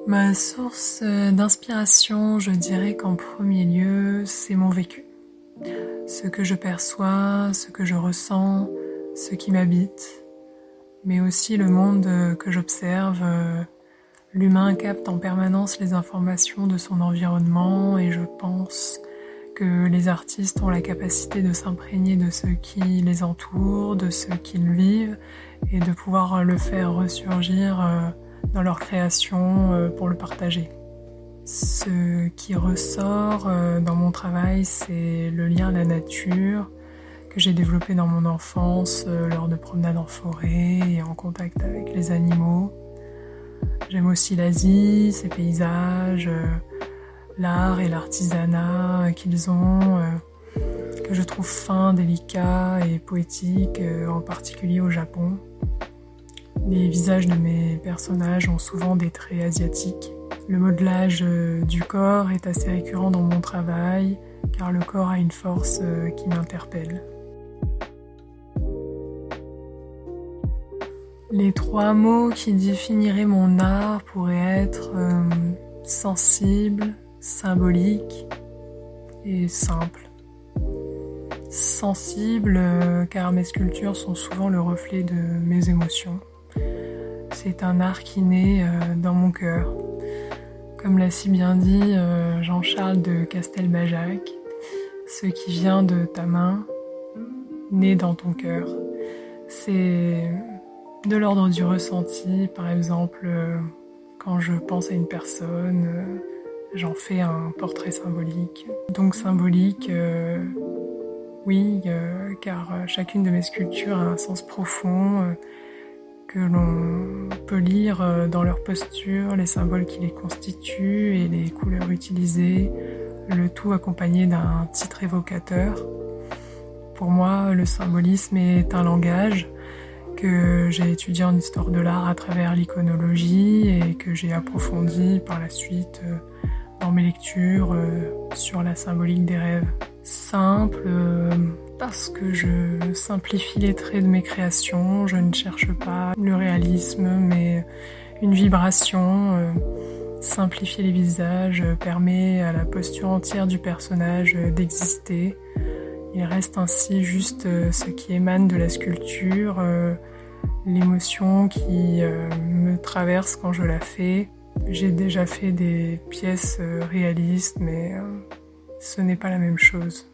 Ma source d'inspiration, je dirais qu'en premier lieu, c'est mon vécu. Ce que je perçois, ce que je ressens, ce qui m'habite, mais aussi le monde que j'observe. L'humain capte en permanence les informations de son environnement et je pense que les artistes ont la capacité de s'imprégner de ce qui les entoure, de ce qu'ils vivent et de pouvoir le faire ressurgir dans leur création pour le partager. Ce qui ressort dans mon travail, c'est le lien à la nature que j'ai développé dans mon enfance lors de promenades en forêt et en contact avec les animaux. J'aime aussi l'Asie, ses paysages, l'art et l'artisanat qu'ils ont, que je trouve fin, délicat et poétique, en particulier au Japon. Les visages de mes personnages ont souvent des traits asiatiques. Le modelage du corps est assez récurrent dans mon travail, car le corps a une force qui m'interpelle. Les 3 mots qui définiraient mon art pourraient être sensible, symbolique et simple. Sensible car mes sculptures sont souvent le reflet de mes émotions. C'est un art qui naît dans mon cœur. Comme l'a si bien dit Jean-Charles de Castelbajac, ce qui vient de ta main naît dans ton cœur. C'est de l'ordre du ressenti, par exemple, quand je pense à une personne, j'en fais un portrait symbolique. Donc symbolique, oui, car chacune de mes sculptures a un sens profond que l'on peut lire dans leur posture, les symboles qui les constituent et les couleurs utilisées, le tout accompagné d'un titre évocateur. Pour moi, le symbolisme est un langage que j'ai étudié en histoire de l'art à travers l'iconologie et que j'ai approfondi par la suite dans mes lectures sur la symbolique des rêves. Simple, parce que je simplifie les traits de mes créations, je ne cherche pas le réalisme mais une vibration. Simplifier les visages permet à la posture entière du personnage d'exister. Il reste ainsi juste ce qui émane de la sculpture, l'émotion qui me traverse quand je la fais. J'ai déjà fait des pièces réalistes, mais ce n'est pas la même chose.